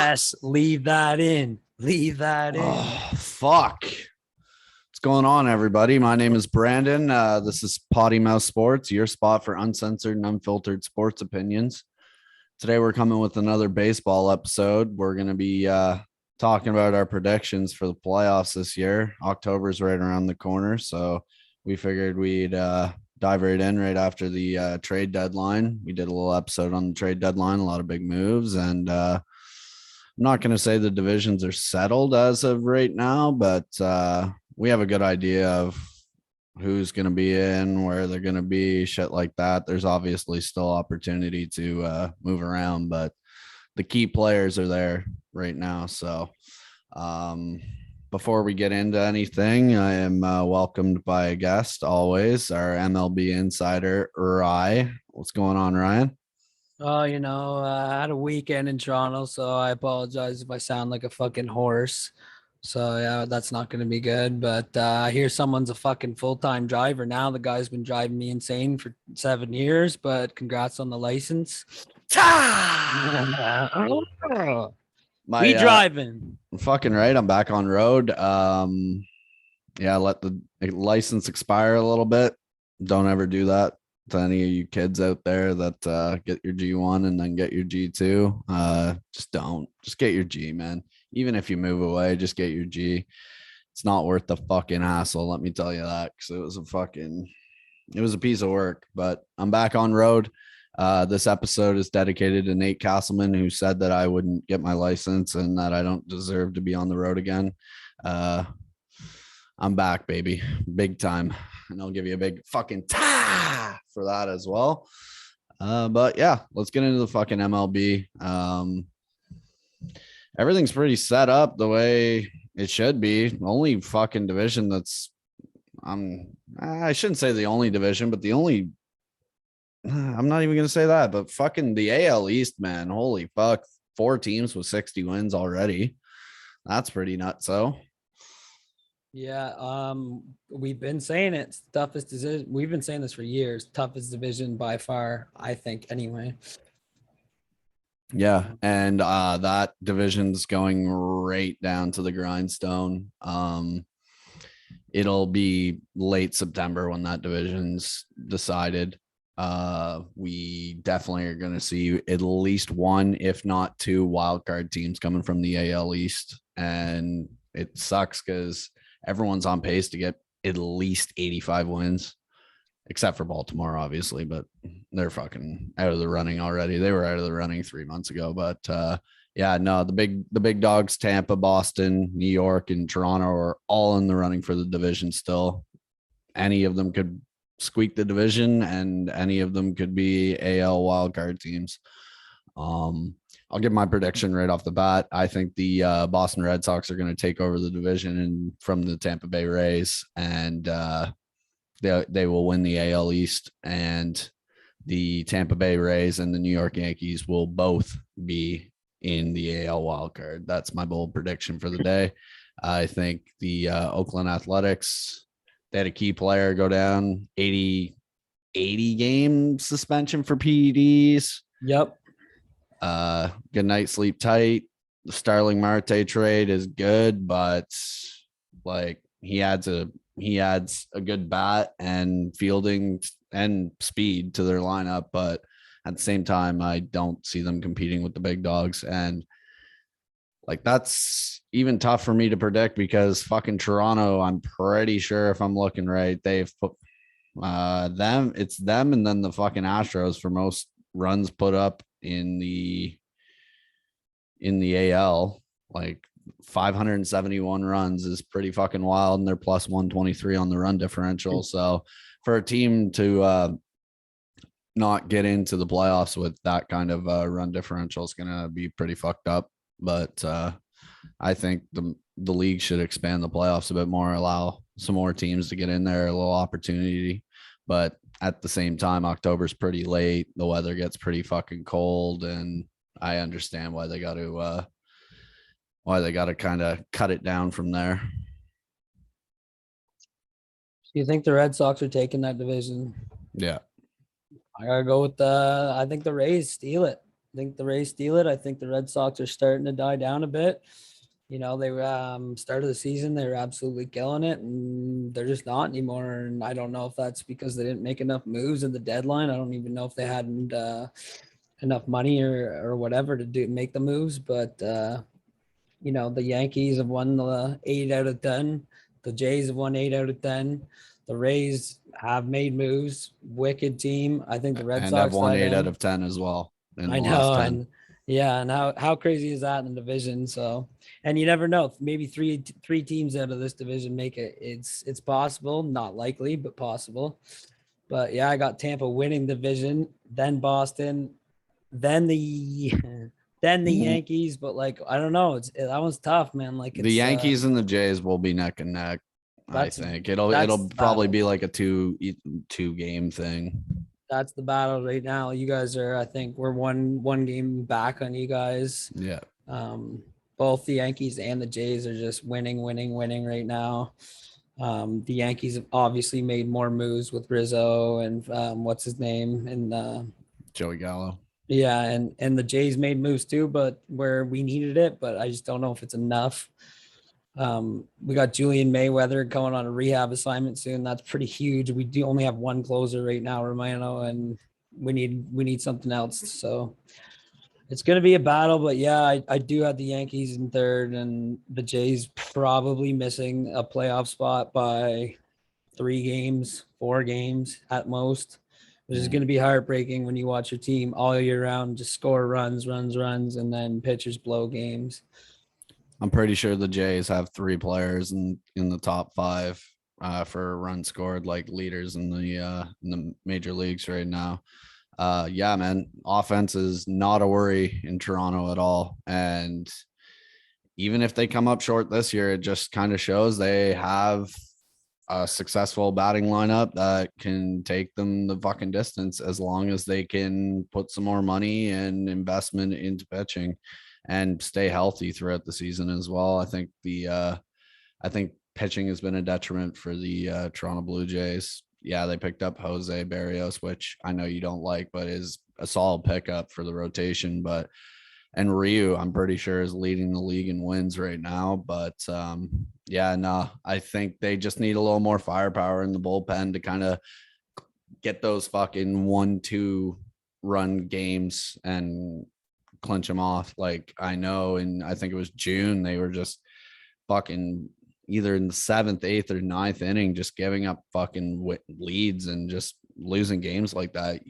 Yes, leave that in. Leave that in. Oh, fuck. What's going on, everybody? My name is Brandon. This is Potty Mouse Sports, your spot for uncensored and unfiltered sports opinions. Today, we're coming with another baseball episode. We're going to be talking about our predictions for the playoffs this year. October's right around the corner, so we figured we'd dive right in right after the trade deadline. We did a little episode on the trade deadline, a lot of big moves, and I'm not going to say the divisions are settled as of right now, but we have a good idea of who's going to be in, where they're going to be, shit like that. There's obviously still opportunity to move around, but the key players are there right now. So before we get into anything, I am welcomed by a guest always, our MLB insider, Rye. What's going on, Ryan? Oh, I had a weekend in Toronto, so I apologize if I sound like a fucking horse. So yeah, that's not going to be good. But I hear someone's a fucking full-time driver now. The guy's been driving me insane for 7 years, but congrats on the license. We driving. Fucking right. I'm back on road. Yeah, let the license expire a little bit. Don't ever do that to any of you kids out there that get your G1 and then get your G2. Just don't. Just get your G, man. Even if you move away, just get your G. It's not worth the fucking hassle, let me tell you that, because it was a piece of work. But I'm back on road. This episode is dedicated to Nate Castleman, who said that I wouldn't get my license and that I don't deserve to be on the road again. I'm back, baby, big time, and I'll give you a big fucking ta for that as well. But yeah, let's get into the fucking MLB. Everything's pretty set up the way it should be. The only fucking division that's I shouldn't say the only division, but the only I'm not even gonna say that, but fucking the AL East, man. Holy fuck. 4 teams with 60 wins already. That's pretty nuts. So Yeah, we've been saying it's the toughest division. We've been saying this for years. Toughest division by far, I think, anyway. yeah, and that division's going right down to the grindstone. It'll be late September when that division's decided. We definitely are going to see at least one, if not 2 wildcard teams coming from the AL East, and it sucks because everyone's on pace to get at least 85 wins, except for Baltimore, obviously, but they're fucking out of the running already. They were out of the running 3 months ago, but yeah, no, the big dogs, Tampa, Boston, New York, and Toronto are all in the running for the division still. Any of them could squeak the division, and any of them could be AL wildcard teams. I'll give my prediction right off the bat. I think the Boston Red Sox are going to take over the division and from the Tampa Bay Rays, and they will win the AL East, and the Tampa Bay Rays and the New York Yankees will both be in the AL wildcard. That's my bold prediction for the day. I think the Oakland Athletics, they had a key player go down, 80 game suspension for PEDs. Yep. Good night, sleep tight. The Starling Marte trade is good, but like he adds a good bat and fielding and speed to their lineup, but at the same time, I don't see them competing with the big dogs. And like, that's even tough for me to predict because fucking Toronto, I'm pretty sure if I'm looking right, they've put it's them and then the fucking Astros for most runs put up in the AL. Like 571 runs is pretty fucking wild, and they're plus 123 on the run differential. So for a team to not get into the playoffs with that kind of run differential is going to be pretty fucked up. But I think the league should expand the playoffs a bit more, allow some more teams to get in there, a little opportunity. But at the same time, October's pretty late. The weather gets pretty fucking cold, and I understand why they got to kind of cut it down from there. Do you think the Red Sox are taking that division? Yeah. I gotta go with I think the Rays steal it. think the Rays steal it. I think the Red Sox are starting to die down a bit. You know, they start of the season, they were absolutely killing it, and they're just not anymore. And I don't know if that's because they didn't make enough moves at the deadline. I don't even know if they hadn't enough money or whatever to make the moves. But you know, the Yankees have won the 8 out of 10. The Jays have won 8 out of 10. The Rays have made moves. Wicked team. I think the Red And I've Sox won tied 8 out in. of 10 as well in the I last know, 10. and yeah, and how crazy is that in the division? So, and you never know. Maybe three teams out of this division make it. It's possible, not likely, but possible. But yeah, I got Tampa winning division, then Boston, then the then the Yankees. But like, I don't know. That one's tough, man. Like The it's Yankees and the Jays will be neck and neck. I that's think it'll that's the probably battle. be like a two game thing. That's the battle right now. You guys are, I think, we're one game back on you guys. Yeah. Um, both the Yankees and the Jays are just winning, winning, winning right now. The Yankees have obviously made more moves with Rizzo and what's his name, and Joey Gallo. yeah, and the Jays made moves too, but where we needed it, but I just don't know if it's enough. We got Julian Mayweather going on a rehab assignment soon. That's pretty huge. We do only have one closer right now, Romano, and we need something else. So it's going to be a battle, but yeah, I do have the Yankees in third and the Jays probably missing a playoff spot by 3 games, 4 games at most, which is going to be heartbreaking when you watch your team all year round just score runs, runs, runs, and then pitchers blow games. I'm pretty sure the Jays have 3 players in the top 5 for a run scored, like leaders in the major leagues right now. Yeah, man, offense is not a worry in Toronto at all. And even if they come up short this year, it just kind of shows they have a successful batting lineup that can take them the fucking distance as long as they can put some more money and investment into pitching and stay healthy throughout the season as well. I think pitching has been a detriment for the Toronto Blue Jays. Yeah, they picked up Jose Barrios, which I know you don't like, but is a solid pickup for the rotation. But and Ryu, I'm pretty sure, is leading the league in wins right now. But yeah, no, I think they just need a little more firepower in the bullpen to kind of get those fucking 1-2 run games and clinch them off. Like I know, and I think it was June, they were just fucking either in the 7th, 8th, or 9th inning, just giving up fucking leads and just losing games like that.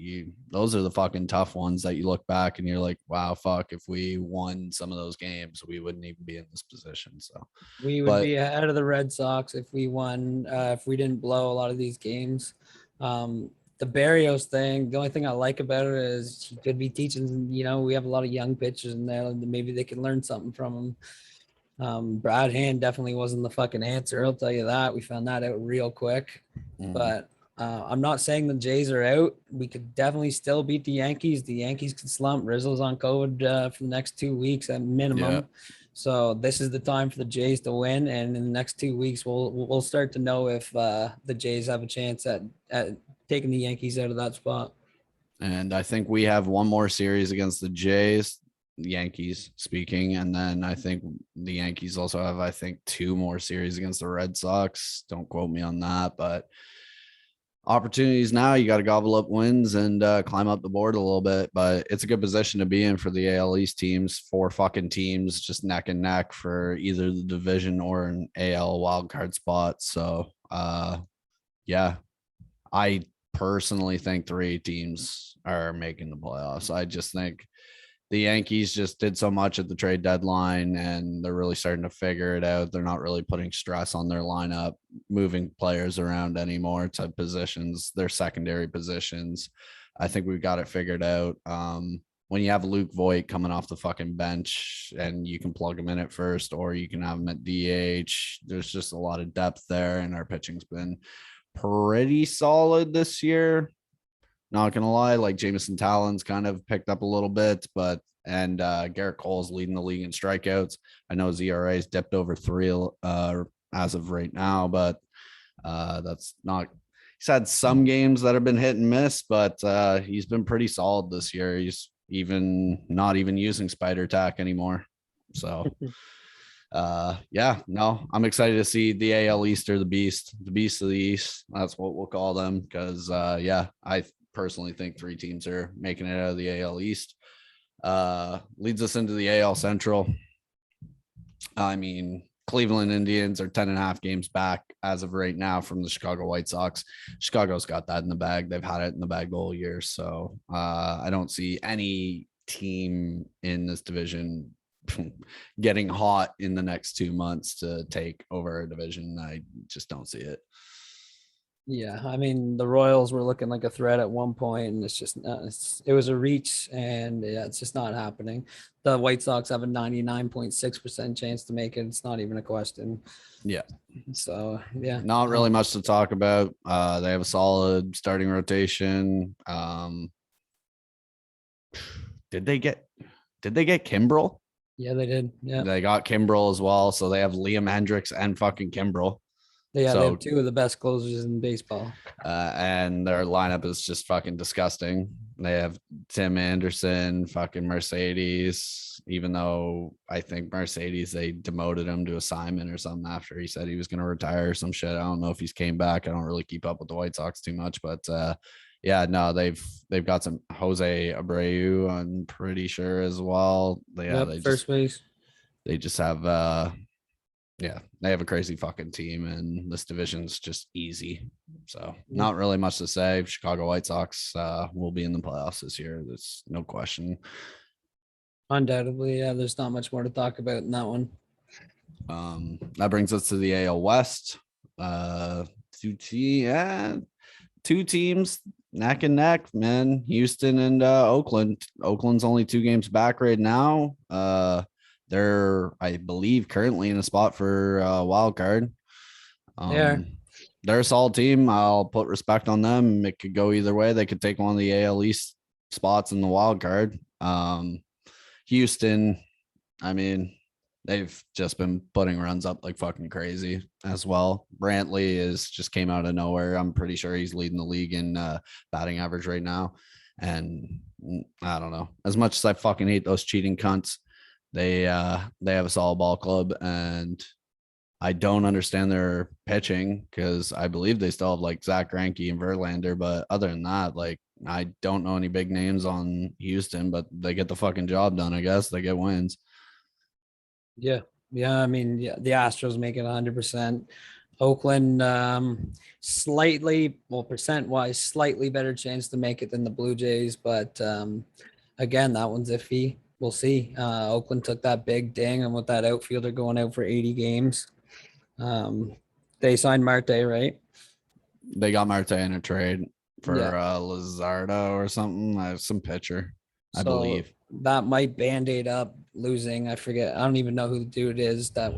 Those are the fucking tough ones that you look back and you're like, wow, fuck, if we won some of those games, we wouldn't even be in this position. So, We would but be ahead of the Red Sox if we won, if we didn't blow a lot of these games. The Barrios thing, the only thing I like about it is he could be teaching, you know, we have a lot of young pitchers in there, and maybe they can learn something from him. Brad Hand definitely wasn't the fucking answer. I'll tell you that. We found that out real quick. But I'm not saying the Jays are out. We could definitely still beat the Yankees. The Yankees could slump. Rizzo's on COVID for the next 2 weeks at minimum. yeah. So this is the time for the Jays to win. And in the next 2 weeks, we'll start to know if the Jays have a chance at taking the Yankees out of that spot. And I think we have one more series against the Jays, Yankees speaking. And then I think the Yankees also have, I think, 2 more series against the Red Sox. Don't quote me on that, but opportunities now. You got to gobble up wins and climb up the board a little bit. But it's a good position to be in for the AL East teams. 4 fucking teams just neck and neck for either the division or an AL wildcard spot. So, yeah, I personally think 3 teams are making the playoffs. I just think the Yankees just did so much at the trade deadline and they're really starting to figure it out. They're not really putting stress on their lineup, moving players around anymore to positions, their secondary positions. I think we've got it figured out. When you have Luke Voigt coming off the fucking bench and you can plug him in at first, or you can have him at DH, there's just a lot of depth there, and our pitching's been pretty solid this year. Not gonna lie, like Jameson Talon's kind of picked up a little bit, but and Garrett Cole's leading the league in strikeouts. I know his ERA's dipped over 3 as of right now, but that's not. He's had some games that have been hit and miss, but he's been pretty solid this year. He's even not even using spider tack anymore. So yeah, no, I'm excited to see the AL East, or the beast of the East. That's what we'll call them, because yeah, I personally think 3 teams are making it out of the AL East. Leads us into the AL Central. I mean, Cleveland Indians are 10.5 games back as of right now from the Chicago White Sox. Chicago's got that in the bag. They've had it in the bag the whole year. So I don't see any team in this division getting hot in the next 2 months to take over a division. I just don't see it. Yeah, I mean the Royals were looking like a threat at one point, and it's just it was a reach, and yeah, it's just not happening. The White Sox have a 99.6% chance to make it. It's not even a question. Yeah. So yeah, not really much to talk about. They have a solid starting rotation. Did they get Kimbrel? Yeah, they did. Yeah, They got Kimbrel as well. So they have Liam Hendricks and fucking Kimbrel. yeah, so, they have 2 of the best closers in baseball. And their lineup is just fucking disgusting. They have Tim Anderson, fucking Mercedes, even though I think Mercedes, they demoted him to assignment or something after he said he was going to retire or some shit. I don't know if he's came back. I don't really keep up with the White Sox too much, but yeah, no, they've got some Jose Abreu, I'm pretty sure, as well. They First base. They just have yeah, they have a crazy fucking team, and this division's just easy. So not really much to say. Chicago White Sox will be in the playoffs this year. There's no question. Undoubtedly, yeah. There's not much more to talk about in that one. That brings us to the AL West. Two teams neck and neck, man. Houston and Oakland. Oakland's only 2 games back right now. They're, I believe, currently in a spot for wild card. They're a solid team. I'll put respect on them. It could go either way. They could take one of the AL East spots in the wild card. Houston, I mean, they've just been putting runs up like fucking crazy as well. Brantley just came out of nowhere. I'm pretty sure he's leading the league in batting average right now. And I don't know. As much as I fucking hate those cheating cunts, they have a solid ball club, and I don't understand their pitching, because I believe they still have like Zach Greinke and Verlander, but other than that, like, I don't know any big names on Houston, but they get the fucking job done. I guess they get wins. Yeah, I mean, yeah, the Astros make it 100%. Oakland, slightly, well, percent wise, slightly better chance to make it than the Blue Jays, but again, that one's iffy. We'll see. Oakland took that big ding, and with that outfielder going out for 80 games, they signed Marte, right? They got Marte in a trade for Luzardo or something, some pitcher, I believe. That might band-aid up losing. I forget. I don't even know who the dude is that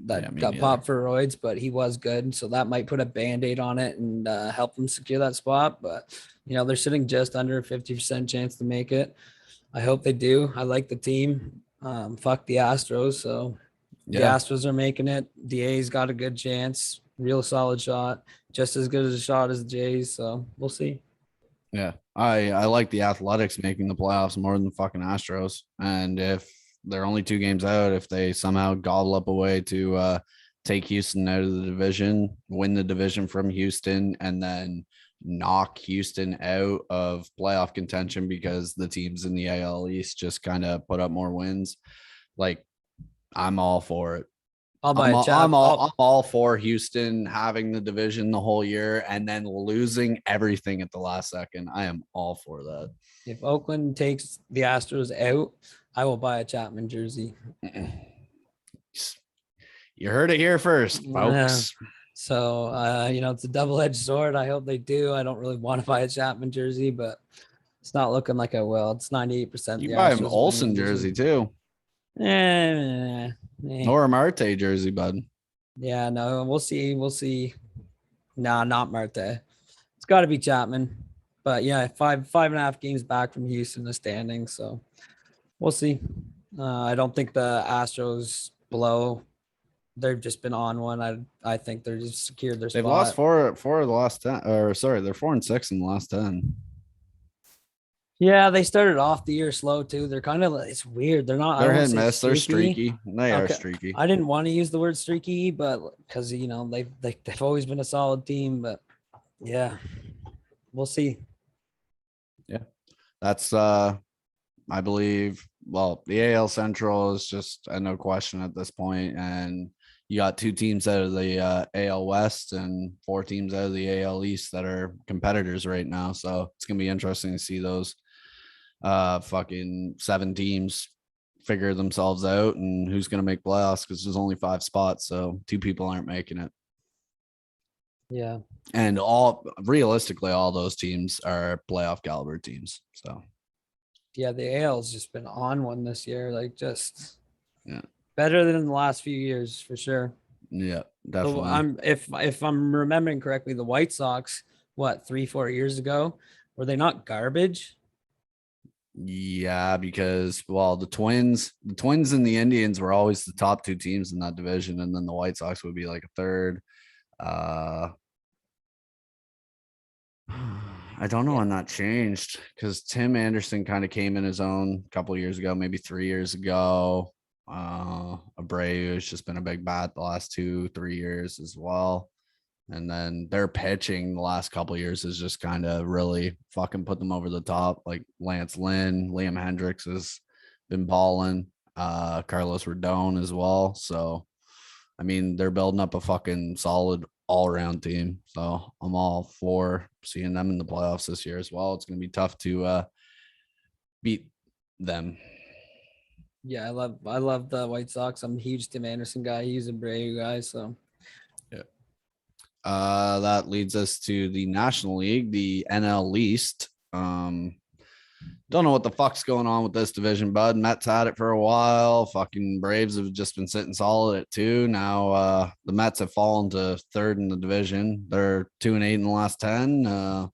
got popped for roids, but he was good. So that might put a band-aid on it and help them secure that spot. But they're sitting just under a 50% chance to make it. I hope they do. I like the team. Fuck the Astros. So the Astros are making it. The A's got a good chance. Real solid shot. Just as good as a shot as the Jays. So we'll see. Yeah. I like the Athletics making the playoffs more than the fucking Astros. And if they're only 2 games out, if they somehow gobble up a way to take Houston out of the division, win the division from Houston, and then knock Houston out of playoff contention because the teams in the AL East just kind of put up more wins, like, I'm all for it. I'm all for Houston having the division the whole year and then losing everything at the last second. I am all for that. If Oakland takes the Astros out, I will buy a Chapman jersey. You heard it here first, folks. So, it's a double-edged sword. I hope they do. I don't really want to buy a Chapman jersey, but it's not looking like I will. It's 98%. You buy an Olsen jersey too. Or a Marte jersey, bud. Yeah, no, we'll see. We'll see. Nah, not Marte. It's got to be Chapman. But yeah, 5.5 games back from Houston in the standings. So we'll see. I don't think the Astros blow. They've just been on one. I think they're just secured their spot. They've lost four of the last 10. Or sorry, they're 4-6 in the last 10. Yeah, they started off the year slow too. They're kind of it's weird. They're not. I They're don't hit want and to say miss. They're streaky. streaky. They are Okay, streaky. I didn't want to use the word streaky, but because they've always been a solid team. But yeah, we'll see. Yeah. That's I believe, well, the AL Central is just a no question at this point, and you got 2 teams out of the AL West and 4 teams out of the AL East that are competitors right now. So it's gonna be interesting to see those fucking 7 teams figure themselves out and who's gonna make playoffs because there's only 5 spots, so 2 people aren't making it. Yeah, And all realistically, all those teams are playoff caliber teams. So yeah. The AL's just been on one this year. Like just yeah, better than the last few years for sure. yeah, So definitely. I'm if I'm remembering correctly, the White Sox, what 3-4 years ago, were they not garbage? Yeah, because well, the Twins and the Indians were always the top 2 teams in that division, and then the White Sox would be like a third. Uh I don't know Yeah, when that changed because Tim Anderson kind of came in his own a couple years ago, maybe 3 years ago. Abreu has just been a big bat the last 2-3 years as well. And then their pitching the last couple years has just kind of really fucking put them over the top. Like Lance Lynn, Liam Hendricks has been balling, Carlos Rodon as well. So, I mean, they're building up a fucking solid all around team. So I'm all for seeing them in the playoffs this year as well. It's going to be tough to beat them. yeah. I love the White Sox. I'm a huge Tim Anderson guy. He's a Brave guy. So Yeah. That leads us to the National League, the NL East. Don't know what the fuck's going on with this division, bud. Mets had it for a while. Fucking Braves have just been sitting solid at 2. Now the Mets have fallen to 3rd in the division. They're 2-8 in the last 10,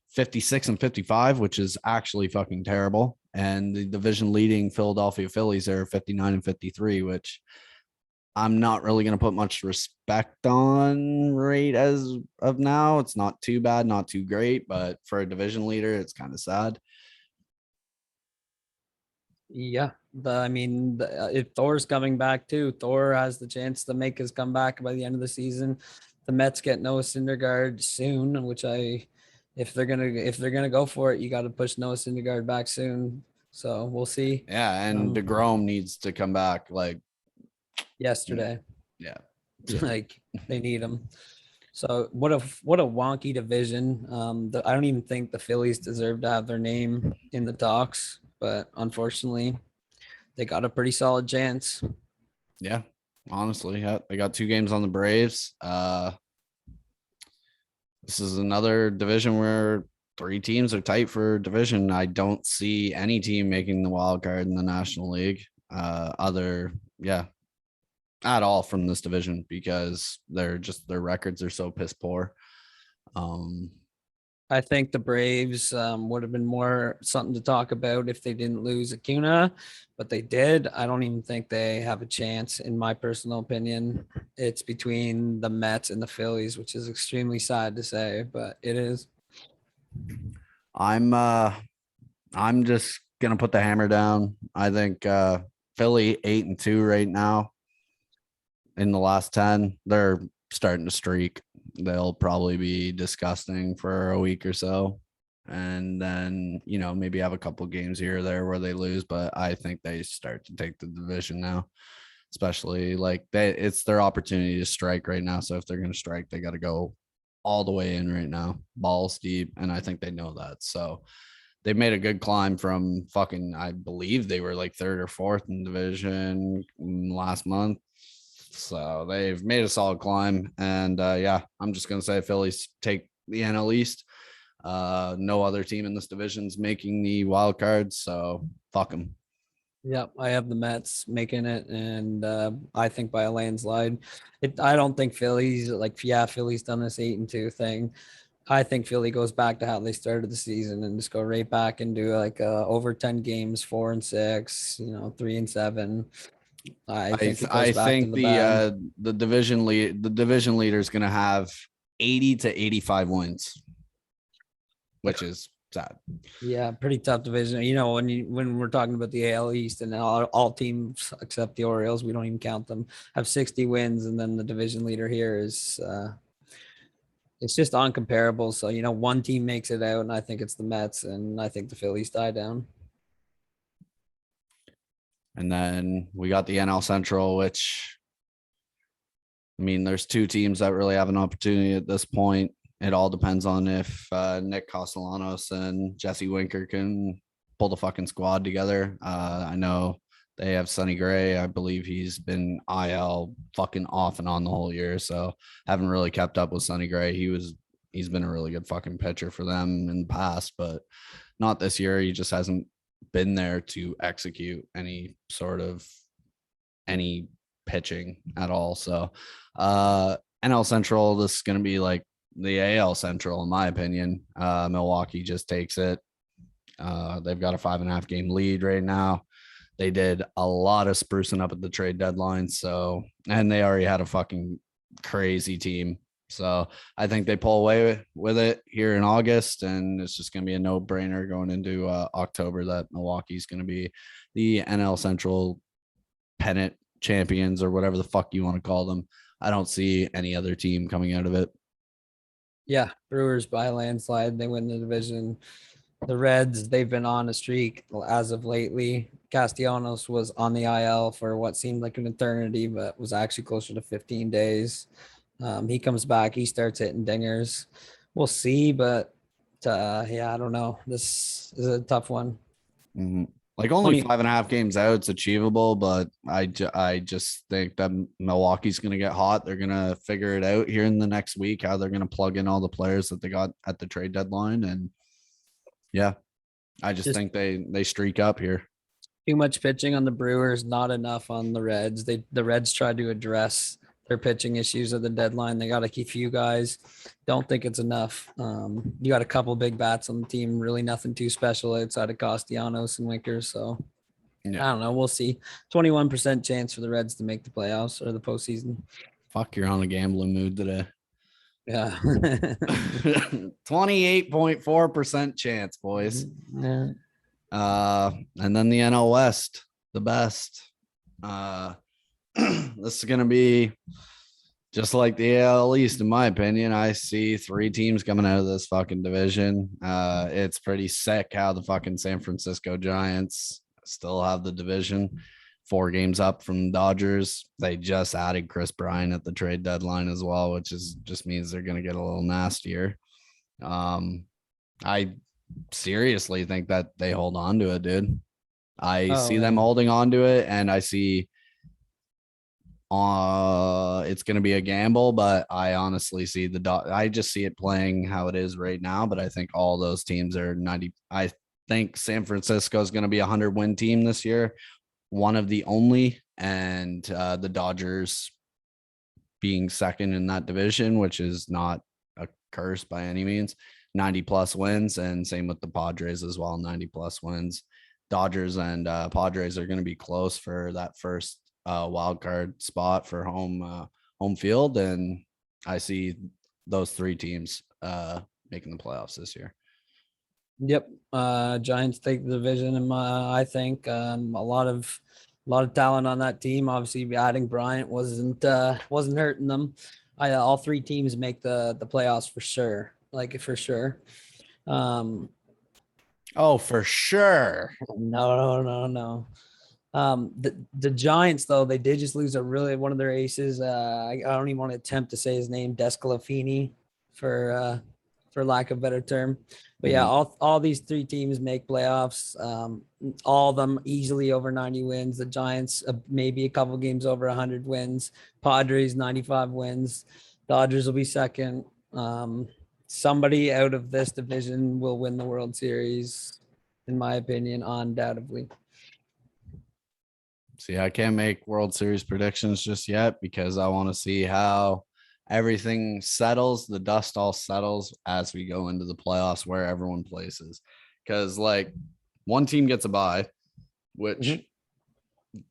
56 and 55, which is actually fucking terrible. And the division leading Philadelphia Phillies are 59 and 53, which I'm not really going to put much respect on right as of now. It's not too bad, not too great, but for a division leader, it's kind of sad. yeah, I mean, if Thor's coming back too, Thor has the chance to make his comeback by the end of the season. The Mets get Noah Syndergaard soon, which if they're gonna go for it, you got to push Noah Syndergaard back soon. So we'll see. Yeah, and Um, DeGrom needs to come back. Like, yesterday, yeah, like they need him. So what a wonky division. I don't even think the Phillies deserve to have their name in the talks, but unfortunately, they got a pretty solid chance. yeah. Honestly, yeah, they got 2 games on the Braves. This is another division where 3 teams are tight for division. I don't see any team making the wild card in the National League. Yeah, at all from this division because their records are so piss poor. Um, I think the Braves would have been more something to talk about if they didn't lose Acuna, but they did. I don't even think they have a chance, in my personal opinion. It's between the Mets and the Phillies, which is extremely sad to say, but it is. I'm uh I'm just gonna put the hammer down. I think Philly 8-2 right now in the last 10. They're starting to streak. They'll probably be disgusting for a week or so. And then, maybe have a couple games here or there where they lose, but I think they start to take the division now. Especially like it's their opportunity to strike right now. So if they're gonna strike, they gotta go all the way in right now, balls deep. And I think they know that. So they've made a good climb from fucking, I believe they were like 3rd or 4th in division last month. So they've made a solid climb. And yeah, I'm just going to say Phillies take the NL East. No other team in this division's making the wild card. So fuck them. Yep, I have the Mets making it, and I think by a landslide. I don't think Philly's done this 8-2 thing. I think Philly goes back to how they started the season and just go right back and do like over 10 games, 4-6, 3-7. I think it goes I back to think the bad. the division leader is going to have 80 to 85 wins, which is sad. Yeah, pretty tough division. You know, when we're talking about the AL East and all teams except the Orioles, we don't even count them, have 60 wins, and then the division leader here is it's just uncomparable. So, you know, one team makes it out, and I think it's the Mets, and I think the Phillies die down. And then we got the NL Central, which, I mean, there's two teams that really have an opportunity at this point. It all depends on if Nick Castellanos and Jesse Winker can pull the fucking squad together. I know they have Sonny Gray. I believe he's been IL fucking off and on the whole year. So haven't really kept up with Sonny Gray. He's been a really good fucking pitcher for them in the past, but not this year. He just hasn't been there to execute any pitching at all. So NL Central, this is going to be like the AL Central, in my opinion. Milwaukee just takes it. They've got a 5.5 game lead right now. They did a lot of sprucing up at the trade deadline. So, and they already had a fucking crazy team. So I think they pull away with it here in August, and it's just going to be a no-brainer going into October that Milwaukee's going to be the NL Central pennant champions, or whatever the fuck you want to call them. I don't see any other team coming out of it. Yeah, Brewers by a landslide. They win the division. The Reds, they've been on a streak as of lately. Castellanos was on the IL for what seemed like an eternity, but was actually closer to 15 days. He comes back, he starts hitting dingers. We'll see, but yeah, I don't know. This is a tough one. Mm-hmm. Like only 5.5 games out, it's achievable, but I just think that Milwaukee's going to get hot. They're going to figure it out here in the next week, how they're going to plug in all the players that they got at the trade deadline. And yeah, I just think they streak up here. Too much pitching on the Brewers, not enough on the Reds. The Reds tried to address their pitching issues at the deadline. They got a few guys. Don't think it's enough. You got a couple big bats on the team. Really nothing too special outside of Castellanos and Winker. So yeah. I don't know. We'll see. 21% chance for the Reds to make the playoffs or the postseason. Fuck, you're on a gambling mood today. Yeah. 28.4% chance, boys. Yeah. And then the NL West, the best. This is going to be just like the AL East, in my opinion. I see 3 teams coming out of this fucking division. It's pretty sick how the fucking San Francisco Giants still have the division, 4 games up from the Dodgers. They just added Chris Bryant at the trade deadline as well, which just means they're going to get a little nastier. I seriously think that they hold on to it, dude. I see them holding on to it, and I see it's going to be a gamble, but I honestly see I just see it playing how it is right now, but I think all those teams are 90. I think San Francisco is going to be a 100-win team this year, one of the only, and the Dodgers being second in that division, which is not a curse by any means, 90 plus wins, and same with the Padres as well, 90 plus wins. Dodgers and Padres are going to be close for that first wild card spot for home field, and I see those 3 teams making the playoffs this year. Yep. Giants take the division, and I think a lot of talent on that team. Obviously, adding Bryant wasn't hurting them. All 3 teams make the playoffs for sure. Like for sure. Oh, for sure. No. The Giants, though, they did just lose one of their aces. I don't even want to attempt to say his name, Desclafini, for lack of a better term. But yeah, all these 3 teams make playoffs. All of them easily over 90 wins. The Giants maybe a couple games over 100 wins. Padres 95 wins. Dodgers will be second. Somebody out of this division will win the World Series, in my opinion, undoubtedly. See, I can't make World Series predictions just yet because I want to see how everything settles. The dust all settles as we go into the playoffs where everyone places. Because, like, one team gets a bye, which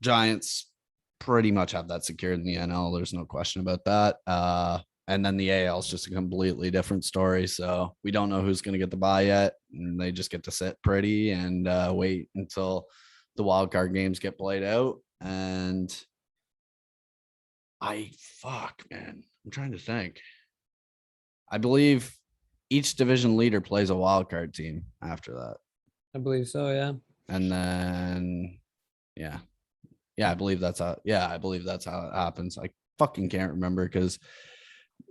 Giants pretty much have that secured in the NL. There's no question about that. And then the AL is just a completely different story. So we don't know who's going to get the bye yet. And they just get to sit pretty and wait until the wild card games get played out. And man, I'm trying to think. I believe each division leader plays a wild card team after that. I believe so. Yeah. And then, yeah, I believe that's how it happens. I fucking can't remember because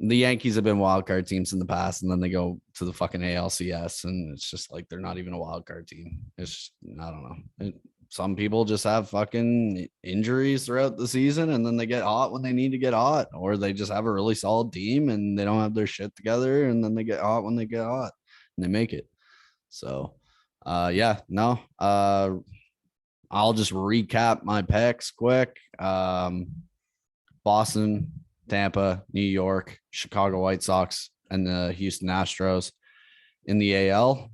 the Yankees have been wild card teams in the past, and then they go to the fucking ALCS, and it's just like they're not even a wild card team. It's just, I don't know. Some people just have fucking injuries throughout the season, and then they get hot when they need to get hot, or they just have a really solid team and they don't have their shit together, and then they get hot when they get hot, and they make it. So, I'll just recap my picks quick. Boston, Tampa, New York, Chicago White Sox, and the Houston Astros. In the AL,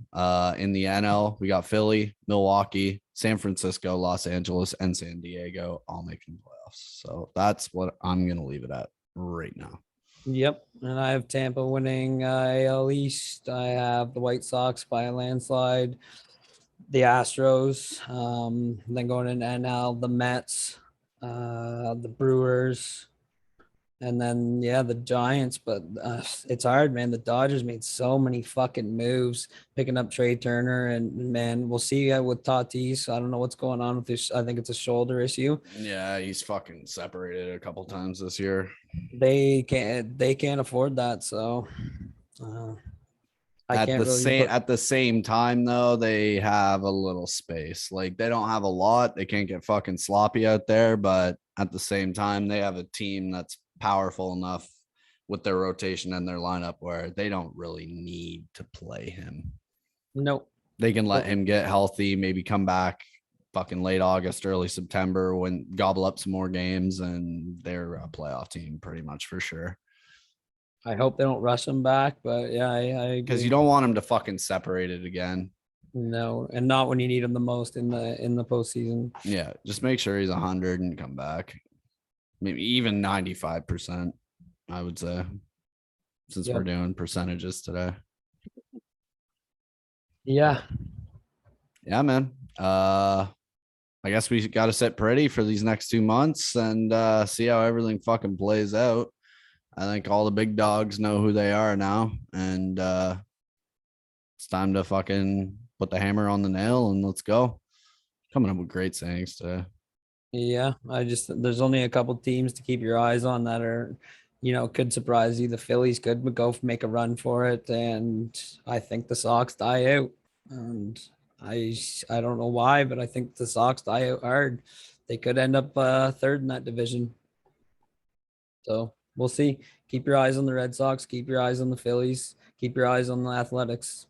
in the NL, we got Philly, Milwaukee, San Francisco, Los Angeles, and San Diego all making playoffs. So that's what I'm going to leave it at right now. Yep. And I have Tampa winning AL East. I have the White Sox by a landslide, the Astros, then going into NL, the Mets, the Brewers, and then, the Giants. But it's hard, man. The Dodgers made so many fucking moves, picking up Trey Turner. And, man, we'll see with Tatis. I don't know what's going on with this. I think it's a shoulder issue. Yeah, he's fucking separated a couple times this year. They can't afford that. So at the same time, though, they have a little space. Like, they don't have a lot. They can't get fucking sloppy out there. But at the same time, they have a team that's powerful enough with their rotation and their lineup where they don't really need to play him. Nope. They can let him get healthy, maybe come back fucking late August, early September, when gobble up some more games, and they're a playoff team pretty much for sure. I hope they don't rush him back, but yeah, I because you don't want him to fucking separate it again. No, and not when you need him the most in the postseason. Yeah, just make sure he's 100 and come back. Maybe even 95%, I would say, since we're doing percentages today. Yeah. Yeah, man. I guess we got to sit pretty for these next 2 months and see how everything fucking plays out. I think all the big dogs know who they are now, and it's time to fucking put the hammer on the nail and let's go. Coming up with great sayings today. Yeah, there's only a couple teams to keep your eyes on that are, could surprise you. The Phillies could go make a run for it, and I think the Sox die out. And I don't know why, but I think the Sox die out hard. They could end up third in that division. So we'll see. Keep your eyes on the Red Sox. Keep your eyes on the Phillies. Keep your eyes on the Athletics.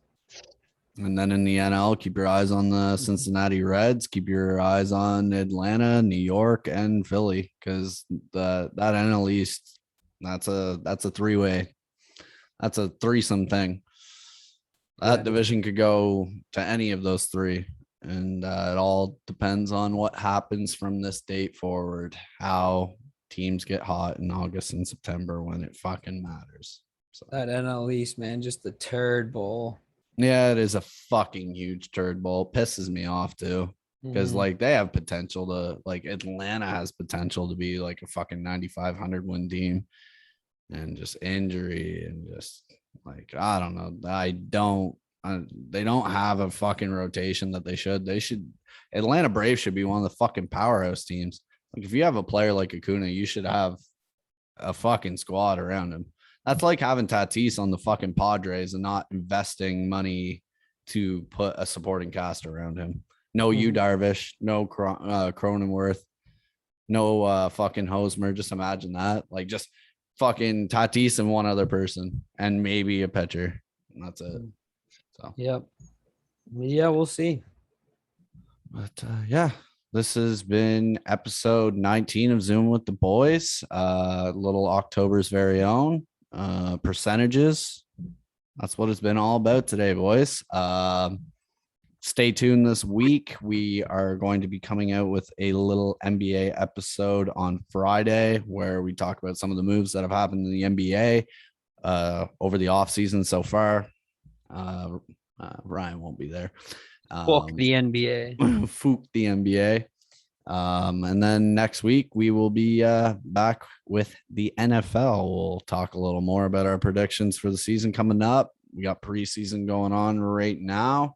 And then in the NL, keep your eyes on the Cincinnati Reds. Keep your eyes on Atlanta, New York, and Philly, because that NL East, that's a three-way. That's a threesome thing. That division could go to any of those three, and it all depends on what happens from this date forward, how teams get hot in August and September when it fucking matters. So that NL East, man, just the turd bowl. Yeah, it is a fucking huge turd bowl. It pisses me off too, because like they have potential to, like, Atlanta has potential to be like a fucking 9,500 win team, and just injury and just like, I don't know. They don't have a fucking rotation that they should. Atlanta Braves should be one of the fucking powerhouse teams. Like, if you have a player like Acuna, you should have a fucking squad around him. That's like having Tatis on the fucking Padres and not investing money to put a supporting cast around him. No Yu Darvish, no Cronenworth, no fucking Hosmer. Just imagine that. Like, just fucking Tatis and one other person and maybe a pitcher. And that's it. So, yep. Yeah, we'll see. But this has been episode 19 of Zoom with the Boys. Little October's very own. Percentages. That's what it's been all about today, boys. Stay tuned this week. We are going to be coming out with a little NBA episode on Friday where we talk about some of the moves that have happened in the NBA over the offseason so far. Ryan won't be there. Fuck the NBA. Fook the NBA. And then next week we will be back with the NFL. We'll talk a little more about our predictions for the season coming up. We got preseason going on right now.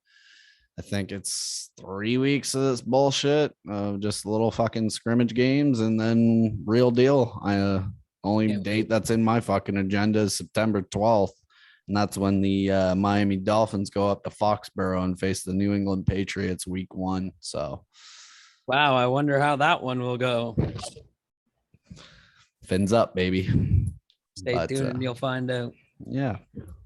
I think it's 3 weeks of this bullshit of just little fucking scrimmage games and then real deal. Only date that's in my fucking agenda is September 12th. And that's when the Miami Dolphins go up to Foxborough and face the New England Patriots week 1. So, wow, I wonder how that one will go. Fins up, baby. Stay tuned and you'll find out. Yeah.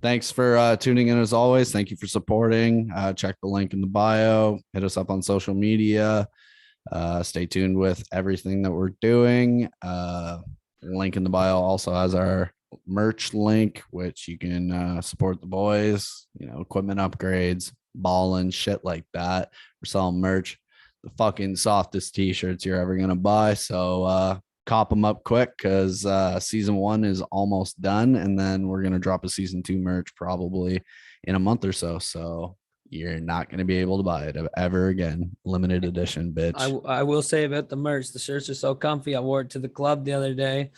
Thanks for tuning in as always. Thank you for supporting. Check the link in the bio. Hit us up on social media. Stay tuned with everything that we're doing. Link in the bio also has our merch link, which you can support the boys, equipment upgrades, balling, shit like that. We're selling merch, the fucking softest t-shirts you're ever going to buy. So, cop them up quick because season 1 is almost done, and then we're going to drop a season 2 merch probably in a month or so you're not going to be able to buy it ever again. Limited edition, bitch. I will say about the merch, the shirts are so comfy. I wore it to the club the other day,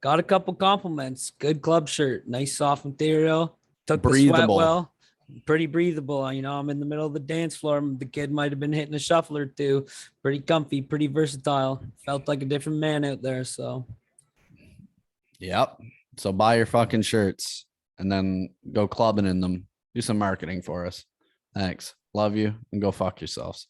got a couple compliments. Good club shirt, nice soft material, took the sweat well, pretty breathable. I'm in the middle of the dance floor. The kid might have been hitting a shuffler too. Pretty comfy, pretty versatile. Felt like a different man out there. So, yep. So buy your fucking shirts and then go clubbing in them. Do some marketing for us. Thanks. Love you and go fuck yourselves.